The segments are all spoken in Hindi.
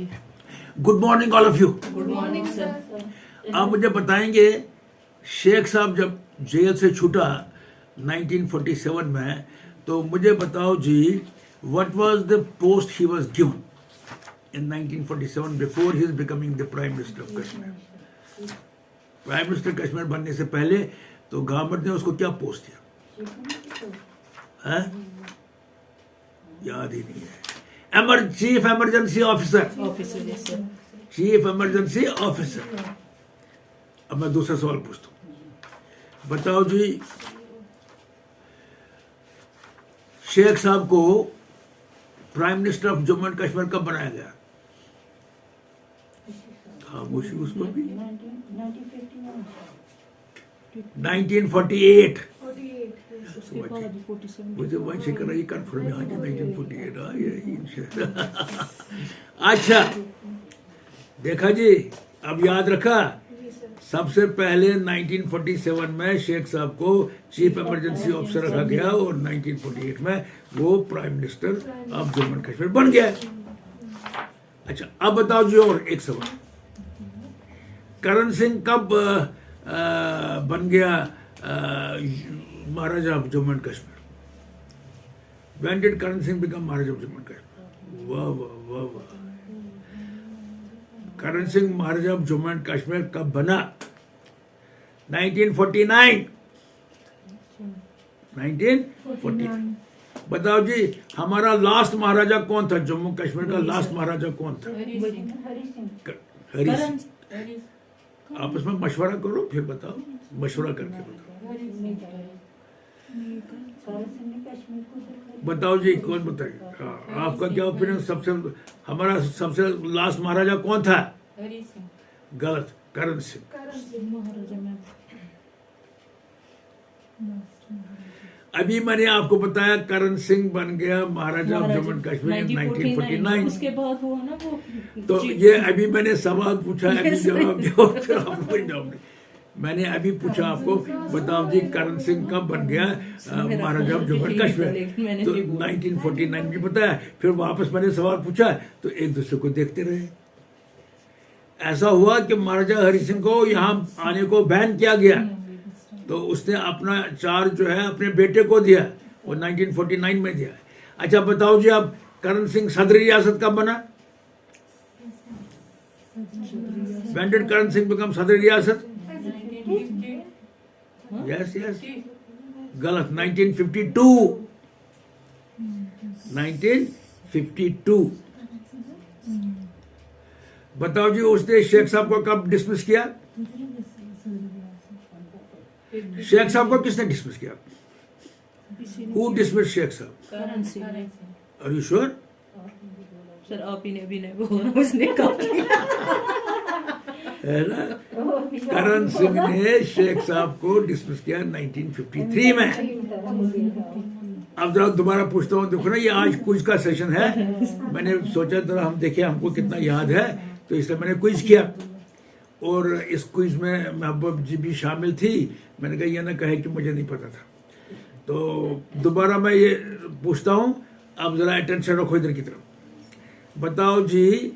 Ji. Good morning all of you. Good morning sir. आप मुझे बताएंगे शेख साहब जब जेल से छूटा 1947 में, तो मुझे बताओ जी, what was the post he was given in 1947 before he is becoming the prime minister of Kashmir. Prime minister Kashmir बनने से पहले तो गवर्नमेंट ने उसको क्या पोस्ट दिया है? याद ही नहीं है। Chief emergency officer. Officer yes sir. Chief emergency officer. अब मैं दूसरा सवाल पूछता हूं, बताओ जी, शेख साहब को prime minister of Jammu and Kashmir कब बनाया गया? खामोशी उसको भी 1948। उसके बाद 47 मुझे वही करना, ये कन्फर्म है आज 1948 अच्छा देखा जी, अब याद रखा। सबसे पहले 1947 में शेख साहब को चीफ इमरजेंसी ऑफिसर रखा गया और 1948 में वो prime minister of Jammu and Kashmir बन गया। अच्छा अब बताओ जी, और एक सवाल, करण सिंह कब बन गया Maharaja of Jammu and Kashmir? When did Karan Singh become Maharaja of Jammu and Kashmir? वाह वाह वाह वाह। करण सिंह महाराजा ऑफ जम्मू एंड कश्मीर कब बना? 1949। 1949। बताओ जी, हमारा लास्ट महाराजा कौन था? जम्मू कश्मीर का लास्ट महाराजा कौन था? हरी सिंह। आपस में मशवरा करो फिर बताओ, मशवरा करके बताओ। बताओ जी, कौन बताएगा? हाँ, आपका क्या ओपिनियन? हमारा सबसे लास्ट महाराजा कौन था? हरी सिंह। गलत, करण सिंह। महाराजा में अभी मैंने आपको बताया करण सिंह बन गया महाराजा ऑफ जम्मू एंड कश्मीर 1949। उसके बाद हुआ ना वो, तो ये अभी मैंने सवाल पूछा, अभी जवाब दो, फिर आप कोई जवाब नहीं। मैंने अभी पूछा आपको, बताओ जी करण सिंह कब बन गया महाराजा ऑफ जम्मू एंड कश्मीर? तो 1949 भी बताया। फिर वापस मैंने सवाल पूछा तो एक दूसरे को देखते रहे। ऐसा हुआ कि महाराजा हरि सिंह को यहाँ आने को बैन किया गया, तो उसने अपना चार्ज जो है अपने बेटे को दिया, वो 1949 में दिया। अच्छा बताओ जी, अब करण सिंह सदर रियासत कब बना? When did Karan Singh become सदर रियासत? यस यस, गलत, 1952। 1952। बताओ जी, उसने शेख साहब को कब डिसमिस किया? शेख साहब को किसने डिसमिस किया? Who dismiss Sheikh Sahab? Karan Singh. Are you sure? Sir आप ही ने भी नहीं बोला, उसने कब किया? है ना? करण सिंह ने शेख साहब को डिसमिस किया 1953 में। अब जरा दोबारा पूछता हूँ, देखो ना ये आज क्विज का सेशन है, मैंने सोचा जरा हम देखें हमको कितना याद है, तो इसलिए मैंने क्विज किया। और इस क्विज में महबूब जी भी शामिल थी। मैंने कहा ये ना कहे कि मुझे नहीं पता था, तो दोबारा मैं ये पूछता हूँ। अब जरा अटेंशन रखो इधर की तरफ। बताओ जी,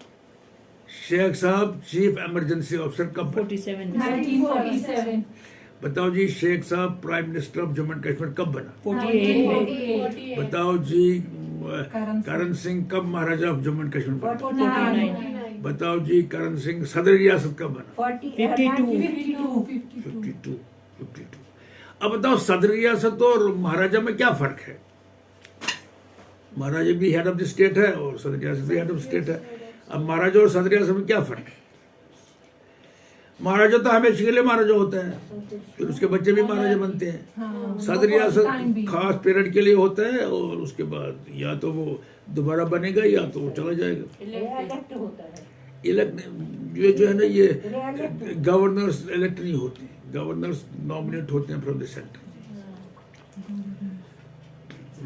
शेख साहब चीफ इमरजेंसी ऑफिसर कब बने? 1947। बताओ जी, शेख साहब prime minister of Jammu and Kashmir कब बना? 48। बताओ जी, करण सिंह कब महाराजा ऑफ जम्मू एंड कश्मीर बना? 49। बताओ जी, करण सिंह सदर रियासत कब बना? 52। 52। अब बताओ, सदर रियासत और महाराजा में क्या फर्क है? महाराजा भी हेड ऑफ द स्टेट है और सदर रियासत भी हेड ऑफ स्टेट है। अब महाराजा और सदर रियासत में क्या फर्क है? महाराजा तो हमेशा के लिए महाराजा होता है, फिर उसके बच्चे भी महाराजा बनते हैं। सदर रियासत खास पीरियड के लिए होता है और उसके बाद या तो वो दोबारा बनेगा या तो वो चला जाएगा। इलेक्ट, ये जो है ना, ये गवर्नर्स इलेक्ट नहीं होते, गवर्नर्स नॉमिनेट होते हैं फ्रॉम द सेंटर।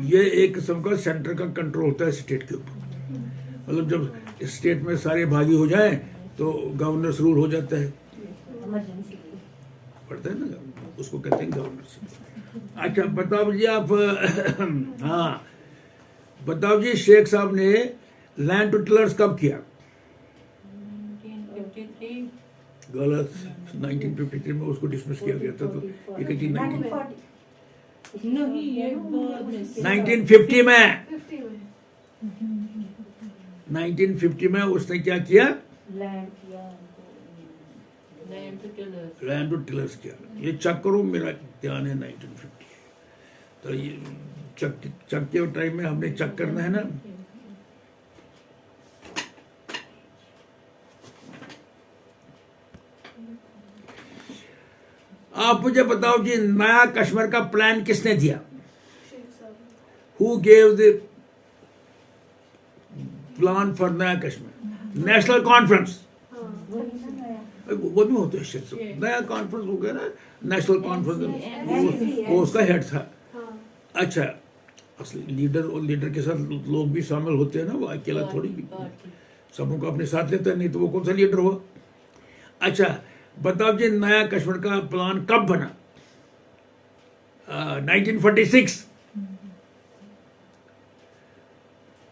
ये एक किस्म का सेंटर का कंट्रोल होता है स्टेट के ऊपर। मतलब जब स्टेट में सारे भागी हो जाएं तो गवर्नर्स रूल हो जाता है, पढ़ते हैं ना, उसको कहते हैं गवर्नर्स। अच्छा बताओ जी आप हाँ बताओ जी, शेख साहब ने लैंड टू टिलर्स कब किया? 1953 गलत। 1953 में उसको डिसमिस किया गया था, तो ये कहती 1940 नहीं, ये बाद में 1950 में 50 में 1950 में उसने क्या किया? लैंड किया land to tillers. Land to tillers किया। ये चेक करो, मेरा ध्यान है 1950। तो ये चक के टाइम में हमने चेक करना है ना। आप मुझे बताओ जी, नया कश्मीर का प्लान किसने दिया? शेख साहब who gave the plan for नया कश्मीर? National conference. हाँ वो भी होता है शेख। नया कॉन्फ्रेंस हो गया ना, नेशनल कॉन्फ्रेंस, वो उसका हेड था। हाँ अच्छा, असली लीडर और लीडर के साथ लोग भी शामिल होते हैं ना, वो अकेला थोड़ी सबों को अपने साथ लेता है, नहीं तो वो कौन सा लीडर हुआ? अच्छा बताओ जी, नया कश्मीर का प्लान कब बना? 1946।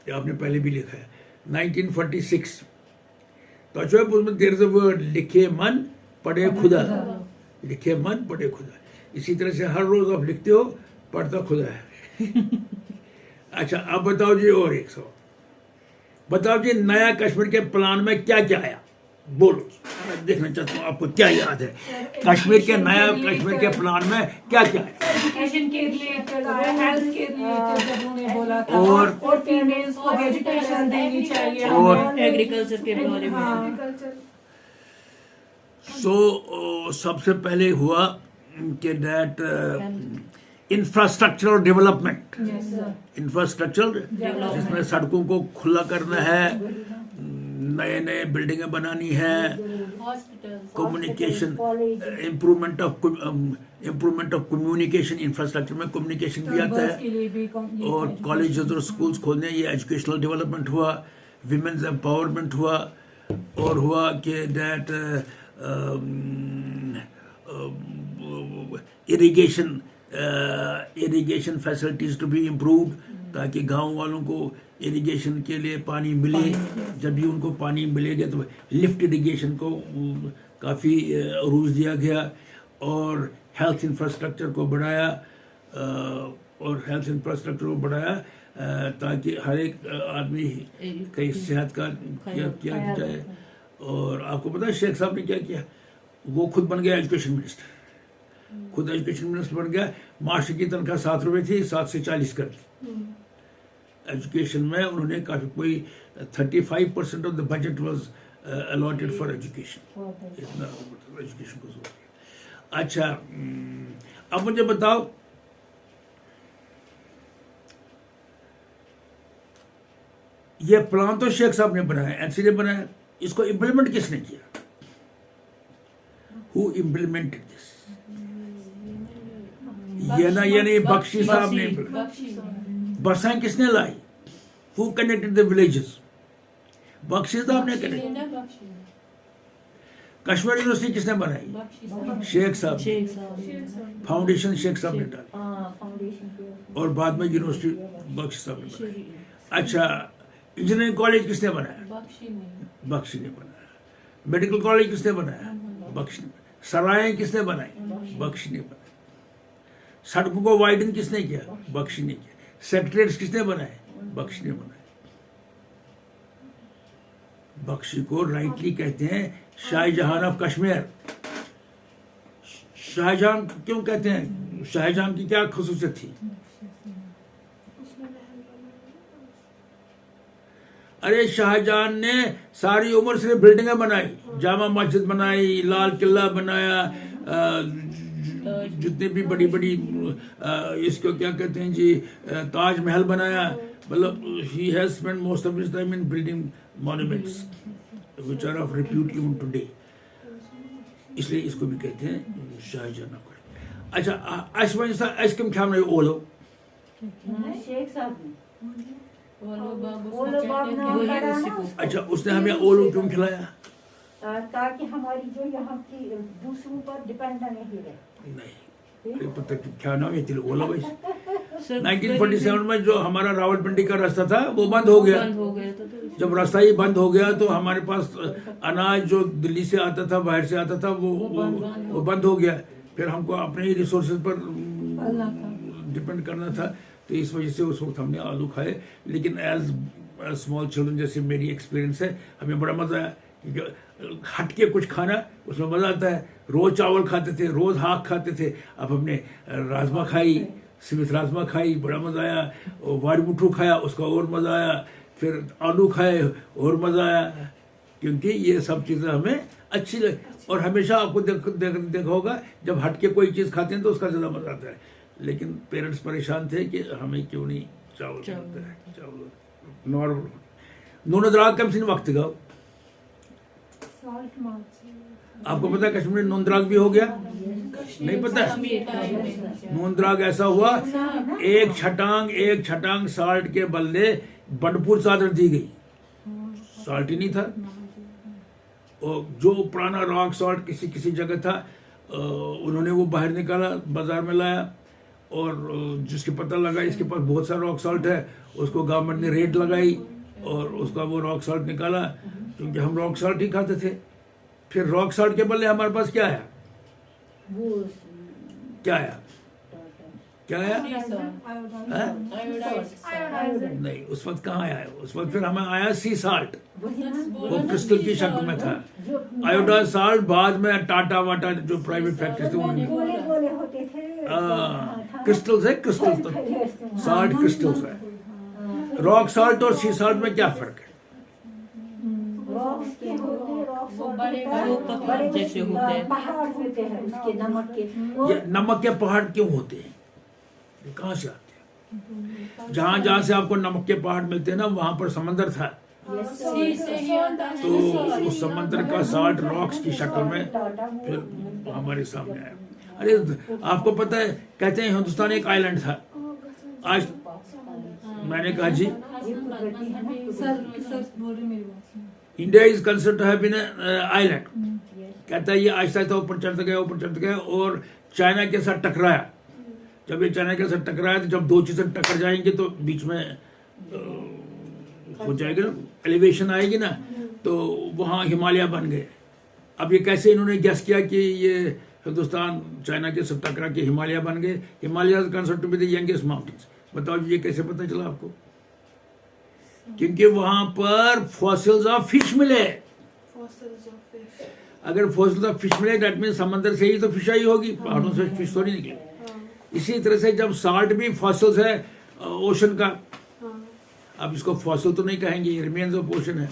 ये आपने पहले भी लिखा है 1946। तो अच्छा, उसमें देर से वर्ड लिखे मन पढ़े खुदा, लिखे मन पढ़े खुदा। इसी तरह से हर रोज आप लिखते हो, पढ़ता खुदा है। अच्छा अब बताओ जी, और एक सवाल बताओ जी, नया कश्मीर के प्लान में क्या क्या आया? बोलो, मैं देखना चाहता हूँ आपको क्या याद है। कश्मीर के नया कश्मीर के प्लान में क्या क्या है? एजुकेशन के रिलेटेड आया, हेल्थ के रिलेटेड जब उन्होंने बोला था, और फीमेल्स को एजुकेशन देनी चाहिए, और एग्रीकल्चर के बारे में। एग्रीकल्चर सो सबसे पहले हुआ कि दैट इंफ्रास्ट्रक्चरल डेवलपमेंट, इंफ्रास्ट्रक्चर जिसमें सड़कों को खुला करना है, नए नए बिल्डिंगें बनानी है, hospitals, communication, improvement of communication, infrastructure में कम्युनिकेशन भी आता बस के है, लिए भी और कॉलेजेस और स्कूल्स खोलने, ये एजुकेशनल डेवलपमेंट हुआ, विमेंस एम्पावरमेंट हुआ, और हुआ कि that irrigation facilities to be improved, ताकि गांव वालों को इरिगेशन के लिए पानी मिले। जब भी उनको पानी मिलेगा तो लिफ्ट इरिगेशन को काफ़ी अरूज दिया गया, और हेल्थ इंफ्रास्ट्रक्चर को बढ़ाया, ताकि हर एक आदमी कई सेहत का किया जाए। और आपको पता है शेख साहब ने क्या किया? वो खुद बन गया एजुकेशन मिनिस्टर, खुद एजुकेशन मिनिस्टर बन गया। मास्टर की तनख्वाह 7 रुपये थी, 7 से 40 कर दी। एजुकेशन में उन्होंने काफ़ी, कोई 35% of the budget was allotted for education, इतना एजुकेशन को जोर दिया। अच्छा अब मुझे बताओ, ये प्लान तो शेख साहब ने बनाया, एनसी ने बनाया, इसको इम्प्लीमेंट किसने किया? Who implemented this? ये नहीं बख्शी साहब ने। बसें किसने लाई? Who connected the villages? Bakshi Sahab ने कनेक्ट। कश्मीर यूनिवर्सिटी किसने बनाई? शेख साहब। शेख साहब, फाउंडेशन शेख साहब ने डाली, फाउंडेशन और बाद में यूनिवर्सिटी बख्शी साहब ने बनाई। अच्छा इंजीनियरिंग कॉलेज किसने बनाया? बख्शी ने बनाया। मेडिकल कॉलेज किसने बनाया? बख्शी ने बनाया। सराएं किसने बनाई? बख्शी ने बनाई। सड़कों को वाइडन किसने किया? बख्शी ने किया। सेक्रेटरीज किसने बनाए? बख्शी ने बनाए। बख्शी को राइटली कहते हैं शाहजहां ऑफ कश्मीर। शाहजहां क्यों कहते हैं? शाहजहां की क्या खसूसियत थी? अरे शाहजहां ने सारी उम्र सिर्फ बिल्डिंगें बनाई, जामा मस्जिद बनाई, लाल किला बनाया, जितने भी बड़ी बड़ी इसको क्या कहते हैं जी, ताजमहल बनाया। मतलब he has spent most of his time in building monuments which are of repute even today, इसलिए इसको भी कहते हैं शाहजहां। अच्छा अस वन सा अस कम खाने ओलो? शेख साहब ने वही उसी को। अच्छा उसने हमें ओलो क्यों खिलाया? ताकि हमारी जो यहाँ की दूसरों पर डिपेंड नहीं रहे। नहीं पता क्या नाम है तेरे ओला भाई? सर 1947 में जो हमारा रावलपिंडी का रास्ता था वो बंद हो गया। बंद हो गया था तो जब रास्ता ही बंद हो गया तो हमारे पास अनाज जो दिल्ली से आता था, बाहर से आता था, वो बंद हो गया। फिर हमको अपने ही रिसोर्सेज पर डिपेंड करना था, तो इस वजह से उस वक्त हमने आलू खाए। लेकिन एज स्मॉल चिल्ड्रन, जैसे मेरी एक्सपीरियंस है, हमें बड़ा मजा आया क्योंकि हट के कुछ खाना उसमें मजा आता है। रोज चावल खाते थे, रोज हाक खाते थे, अब हमने राजमा खाई, सिवित राजमा खाई, बड़ा मजा आया। और वारी मुठू खाया, उसका और मजा आया। फिर आलू खाए और मजा आया, क्योंकि ये सब चीजें हमें अच्छी लगी। और हमेशा आपको देखा होगा जब हट के कोई चीज खाते हैं तो उसका ज्यादा मजा आता है। लेकिन पेरेंट्स परेशान थे कि हमें क्यों नहीं चावल मिलता है, चावल नॉर्मल। नून द्राग कम सिन वक्त गाओ। आपको पता है कश्मीर में नून द्राग भी हो गया? नहीं पता है? नून द्राग ऐसा हुआ, एक छटांग साल्ट के बदले बंडपुर चादर दी गई। साल्ट ही नहीं था, और जो पुराना रॉक सॉल्ट किसी जगह था, उन्होंने वो बाहर निकाला, बाजार में लाया, और जिसके पता लगा इसके पास बहुत सारा रॉक सॉल्ट है, उसको गवर्नमेंट ने रेट लगाई और उसका वो रॉक सॉल्ट निकाला, क्योंकि हम रॉक सॉल्ट ही खाते थे। फिर रॉक सॉल्ट के बदले हमारे पास क्या आया? क्या आया? नहीं, उस वक्त कहाँ आया? उस वक्त फिर हमें आया सी साल्ट, वो क्रिस्टल की शक्ल में था। आयोडाइज साल्ट बाद में टाटा वाटा जो प्राइवेट फैक्ट्रीज थे उन्होंने, क्रिस्टल्स है, क्रिस्टल्स तो साल्ट क्रिस्टल्स है। रॉक साल्ट और सी साल्ट में क्या फर्क है? जैसे होते हैं पहाड़ होते हैं उसके नमक के। ये नमक के पहाड़ क्यों होते हैं? ये कहाँ से आते हैं? जहां जहां से आपको नमक के पहाड़ मिलते हैं ना, वहां पर समंदर था, तो उस समंदर का साल्ट रॉक्स की शक्ल में फिर हमारे सामने आया। अरे आपको पता है, कहते हैं हिंदुस्तान एक आइलैंड था। आज मैंने कहा जी, India is considered to have been island. कहता है ये आहिस्ता आहिस्ता ऊपर चढ़ता गया और चाइना के साथ टकराया। जब ये चाइना के साथ टकराया, तो जब दो चीजें टकर जाएंगे तो बीच में हो जाएगी ना, एलिवेशन आएगी ना, तो वहाँ हिमालय बन गए। अब ये कैसे इन्होंने गैस किया कि ये हिंदुस्तान चाइना के साथ टकरा के हिमालय बन गए? Himalaya considered to be the youngest mountains. बताओ ये कैसे पता चला आपको? क्योंकि वहां पर फॉसिल्स ऑफ फिश मिले। अगर फॉसिल्स ऑफ फिश मिले, दैट मीन समंदर से ही तो फिश आई होगी, पहाड़ों से फिश थोड़ी निकले। इसी तरह से जब साल्ट भी फॉसिल्स है ओशन का, अब इसको फॉसिल तो नहीं कहेंगे, रिमेन्स ऑफ ओशन है।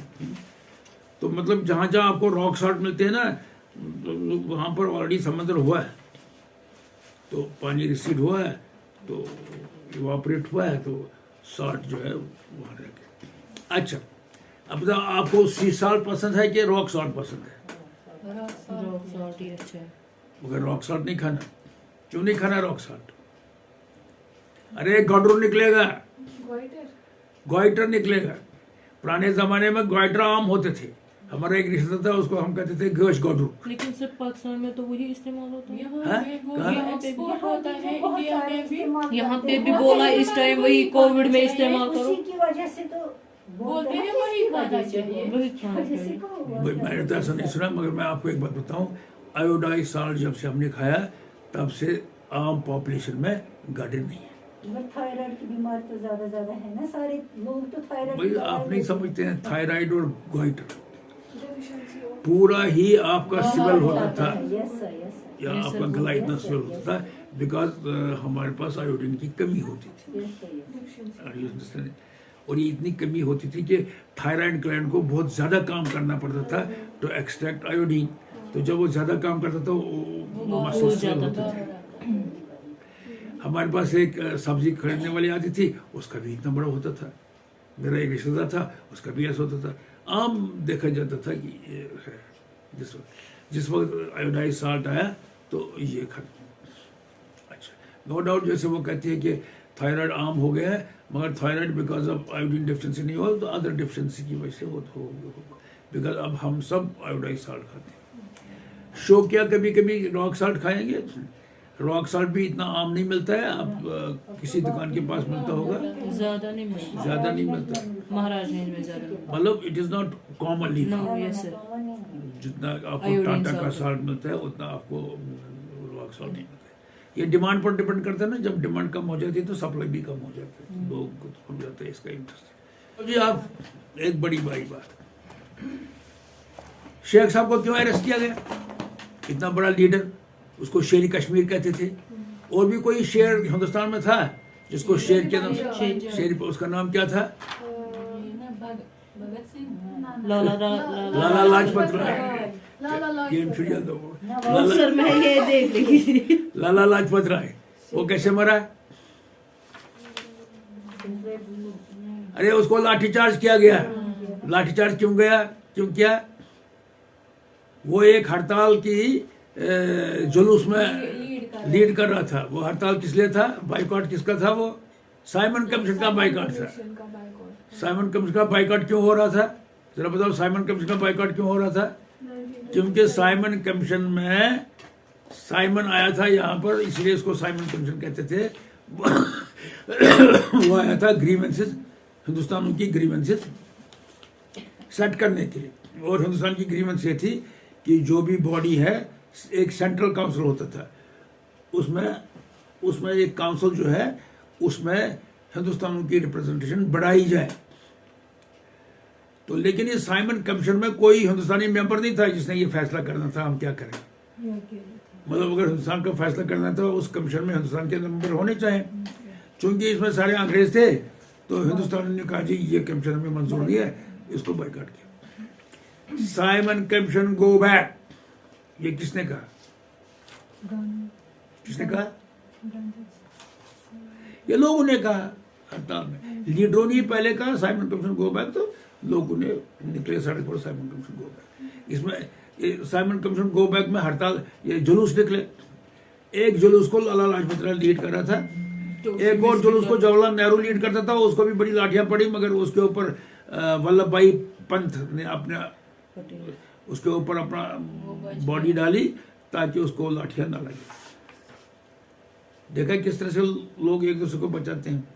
तो मतलब जहां जहां आपको रॉक साल्ट मिलते हैं ना, वहां पर ऑलरेडी समंदर हुआ है, तो पानी रिसीड हुआ है, तो इवापोरेट हुआ है, तो साल्ट जो है वहां रह गया। अच्छा, अब बताओ आपको सी साल्ट पसंद है कि रॉक साल्ट पसंद है? रॉक सॉल्ट ही अच्छा है। मगर रॉक साल्ट नहीं खाना। क्यों नहीं खाना रॉक साल्ट? अरे गॉड्रो निकलेगा, ग्वाइटर निकलेगा। पुराने जमाने में ग्वाइटर आम होते थे। हमारा एक रिश्तेदार था, उसको हम कहते थे गोश गॉड्रो। लेकिन सिर्फ पाकिस्तान में तो वही इस्तेमाल होता है। यहाँ पे भी बोला इस टाइम वही कोविड में इस्तेमाल करो। उसी की वजह से तो बोलते हैं वही खाना चाहिए। वही खाना चाहिए। मैंने तो ऐसा नहीं सुना, मगर मैं आपको एक बात बताऊं, आयोडाइज साल्ट जब से हमने खाया तब से आम पॉपुलेशन में गार्डन नहीं है। थायराइड की बीमारी तो ज्यादा है ना, सारे लोग तो थायराइड। भाई आप नहीं समझते हैं, थायराइड और गोइटर पूरा ही आपका सिवल होता था, या आपका गला इतना सिवल होता था, बिकॉज हमारे पास आयोडीन की कमी होती थी। और ये इतनी कमी होती थी कि थायराइड ग्लैंड को बहुत ज्यादा काम करना पड़ता था टू एक्सट्रैक्ट आयोडीन। तो जब वो ज्यादा काम करता था वो मसल स्वेल होते थे। हमारे पास एक सब्जी खरीदने वाली आती थी, उसका भी इतना बड़ा होता था। मेरा एक रिश्तेदार था, उसका भी ऐसा होता था। आम देखा जाता था कि ये है। जिस वक्त आयोडाइज साल्ट आया तो ये खत्म। अच्छा, नो डाउट, जैसे वो कहती है कि थायराइड आम हो गया है, मगर thyroid because of iodine deficiency नहीं हो, तो अदर डिफिशिएंसी की वजह से हो, बिकॉज अब हम सब आयोडाइज साल्ट खाते हैं। शो क्या कभी कभी रॉक साल्ट खाएंगे? रॉक सॉल्ट भी इतना आम नहीं मिलता है, आप किसी दुकान के पास मिलता होगा, ज्यादा नहीं मिलता, ज्यादा नहीं मिलता, महाराजगंज में ज्यादा मिलता। मतलब it is not commonly, no yes sir, जितना आपको Iodine टाटा का salt। सॉल्ट मिलता है उतना आपको रॉक सॉल्ट नहीं मिलता है। ये डिमांड पर डिपेंड करता है ना, जब डिमांड कम हो जाती है तो सप्लाई भी कम हो जाती है, लोग को हो जाता है इसका इंटरेस्ट। तो जी आप एक बड़ी बात, शेख साहब को क्यों अरेस्ट किया गया? इतना बड़ा लीडर, उसको शेर कश्मीर कहते थे। और भी कोई शेर हिंदुस्तान में था जिसको शेर के नाम, शेर उसका नाम क्या था? लाला लाजपत राय। ये इंफीरियर दो और सर मैं ये देख रही थी, लाला लाजपत राय, वो कैसे मरा? अरे उसको लाठीचार्ज किया गया। लाठीचार्ज क्यों किया? वो एक हड़ताल की जुलूस में लीड कर रहा था। वो हड़ताल किस लिए था? बाइकआउट किसका था? वो साइमन कमीशन का बाइकआउट था। साइमन कमीशन का बाइकआउट क्यों हो रहा था? जरा बताओ, साइमन कमीशन का बाइकआउट क्यों हो रहा था? क्योंकि साइमन कमीशन में साइमन आया था यहाँ पर, इसलिए इसको साइमन कमीशन कहते थे। वो आया था ग्रीवेंसेस, हिंदुस्तान की ग्रीवेंसेस सेट करने के लिए। और हिंदुस्तान की ग्रीवेंस ये थी कि जो भी बॉडी है, एक सेंट्रल काउंसिल होता था, उसमें एक काउंसिल जो है उसमें हिंदुस्तान की रिप्रेजेंटेशन बढ़ाई जाए। तो लेकिन ये साइमन कमीशन में कोई हिंदुस्तानी मेंबर नहीं था जिसने ये फैसला करना था हम क्या करें। मतलब अगर हिंदुस्तान का फैसला करना था उस कमीशन में हिंदुस्तान के मेंबर होने चाहिए। चूंकि इसमें सारे अंग्रेज थे तो हिंदुस्तान ने कहा जी ये कमीशन हमें मंजूर नहीं है, इसको बाइकआउट किया। साइमन कमीशन गो बैक, ये किसने कहा? किसने कहा? ये लोगों ने कहा हड़ताल में। लीडरों ने पहले कहा साइमन कमीशन गो बैक, तो लोगों ने निकले सड़क पर साइमन कमीशन गो बैक। इसमें साइमन कमीशन गो बैक में हड़ताल, ये जुलूस निकले। एक जुलूस को लाला लाजपत राय लीड कर रहा था, एक और जुलूस को जवाहरलाल नेहरू लीड करता था। उसको भी बड़ी लाठियां पड़ी, मगर उसके ऊपर वल्लभ भाई पंत ने उसके ऊपर अपना बॉडी डाली ताकि उसको लाठियां ना लगे। देखा किस तरह से लोग एक दूसरे को बचाते हैं।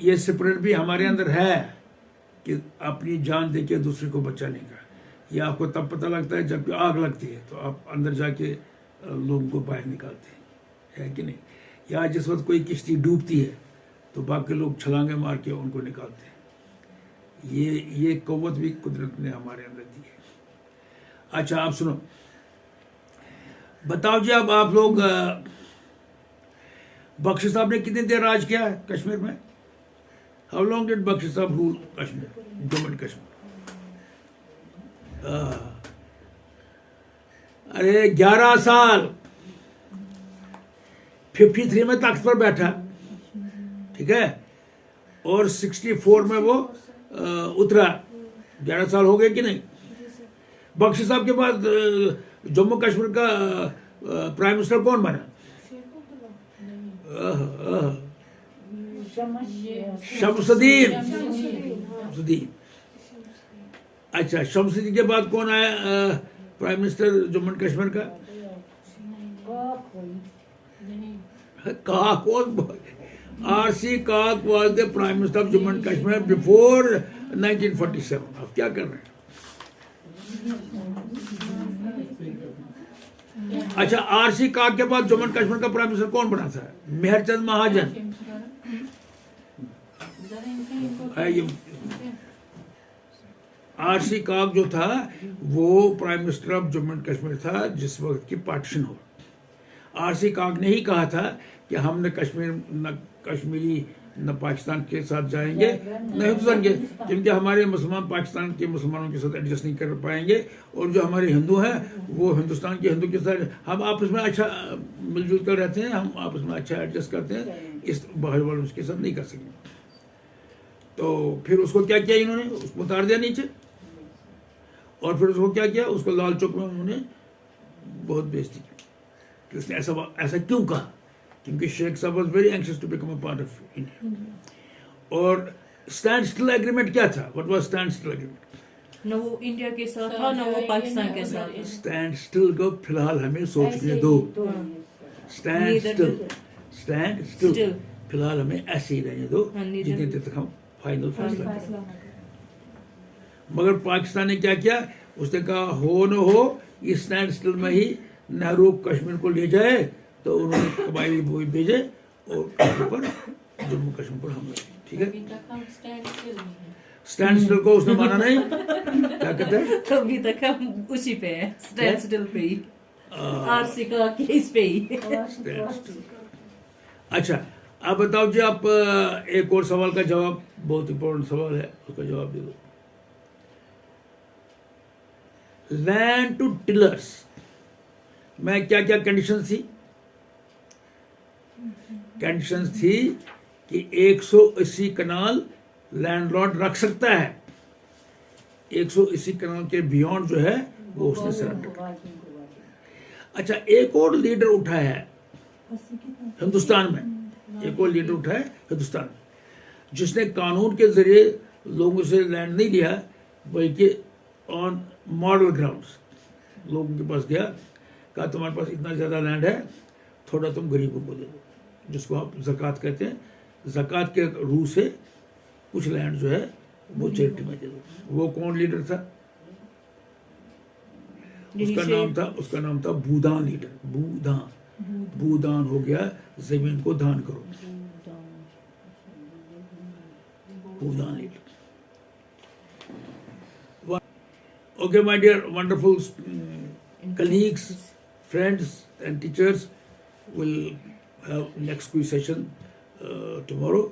ये स्पिरिट भी हमारे अंदर है कि अपनी जान देके दूसरे को बचाने का। ये आपको तब पता लगता है जब आग लगती है तो आप अंदर जाके लोगों को बाहर निकालते हैं, है कि नहीं? या जिस वक्त कोई किश्ती डूबती है तो बाकी लोग छलांगे मार के उनको निकालते हैं। ये कव्वत भी कुदरत ने हमारे अंदर दी है। अच्छा आप सुनो, बताओ जी, अब आप लोग, बख्शी साहब ने कितनी देर राज किया है कश्मीर में? हाउ लॉन्ग डिड बख्शी साहब रूल कश्मीर, जम्मू एंड कश्मीर? अरे 11 साल। 53 में तख्त पर बैठा, ठीक है, और 64 में वो उतरा। 11 साल हो गए कि नहीं? बख्शी साहब के बाद जम्मू कश्मीर का प्राइम मिनिस्टर कौन बना? शमसुद्दीन। अच्छा, शमसुद्दीन के बाद कौन आया prime minister Jammu and Kashmir का? काक was R.C. Kaak was the Prime Minister of Jammu and Kashmir before 1947. अब क्या कर रहे हैं? अच्छा, R.C. काक के बाद जम्मू एंड कश्मीर का प्राइम मिनिस्टर कौन बना था? मेहरचंद महाजन। R.C. काक जो था वो prime minister of Jammu and Kashmir था जिस वक्त की पार्टीशन हो। R.C. काक ने ही कहा था कि हम न कश्मीरी न पाकिस्तान के साथ जाएंगे न हिंदुस्तान के, क्योंकि हमारे मुसलमान पाकिस्तान के मुसलमानों के साथ एडजस्ट नहीं कर पाएंगे, और जो हमारे हिंदू हैं वो हिंदुस्तान के हिंदू के साथ हम आपस में अच्छा मिलजुल कर रहते हैं, हम आपस में अच्छा एडजस्ट करते हैं, इस बाहर वाले उसके साथ नहीं कर सकेंगे। तो फिर उसको क्या किया इन्होंने? उसको उतार दिया नीचे, और फिर उसको क्या किया? उसको लाल चौक में उन्होंने बहुत बेइज्जती की कि उसने ऐसा क्यों कहा, क्योंकि Sheikh Sahab was very anxious to become a part of India. और स्टैंड स्टिल एग्रीमेंट क्या था? What was stand still agreement? न वो इंडिया के साथ था न वो पाकिस्तान के साथ। स्टैंड स्टिल को फिलहाल हमें सोचने दो। Stand Neither still, do- stand still, Still. फिलहाल हमें ऐसे ही रहने दो हाँ, neither जितने do- देर तक हम फाइनल फैसला करें। फैसला मगर पाकिस्तान ने क्या किया, उसने कहा हो न हो इस स्टैंड स्टिल में ही नेहरू कश्मीर को ले जाए, तो उन्होंने कबायली बोई भेजे और कश्मीर पर, जम्मू कश्मीर पर हमला किया। ठीक है, अभी तक हम स्टैंड स्टिल में हैं। स्टैंड स्टिल को उसने माना नहीं, क्या कहते हैं, अभी तक हम उसी पे है, स्टैंड स्टिल पे ही, आरसी का केस पे ही। Stand still. अच्छा, आप बताओ जी, आप एक और सवाल का जवाब, बहुत इंपॉर्टेंट सवाल है, उसका जवाब दे दो। लैंड टू टिलर्स में क्या क्या कंडीशंस थी? कंडीशंस थी कि 180 कनाल लैंडलॉर्ड रख सकता है, 180 कनाल के बियॉन्ड जो है वो उसने सरेंडर कर। अच्छा, एक और लीडर उठा है हिंदुस्तान में, एक और लीडर उठा है हिंदुस्तान में, जिसने कानून के जरिए लोगों से लैंड नहीं लिया, बल्कि ऑन मॉडल ग्राउंड्स लोगों के पास गया, कहा तुम्हारे पास इतना ज़्यादा लैंड है, थोड़ा तुम गरीबों को दे दो, जिसको आप ज़कात कहते हैं। ज़कात के रूह से कुछ लैंड जो है वो चैरिटी में दे दो। वो कौन लीडर था? उसका नाम था भूदान लीडर। भूदान हो गया जमीन को दान करो, भूदान leader. Okay, my dear wonderful colleagues, friends and teachers, we'll have next quiz session tomorrow,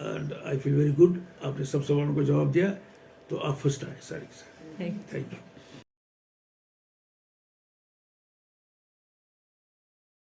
and I feel very good. आपने सब सवालों का जवाब दिया, तो आप फर्स्ट आए सारे के सारे। Thank you. Thank you.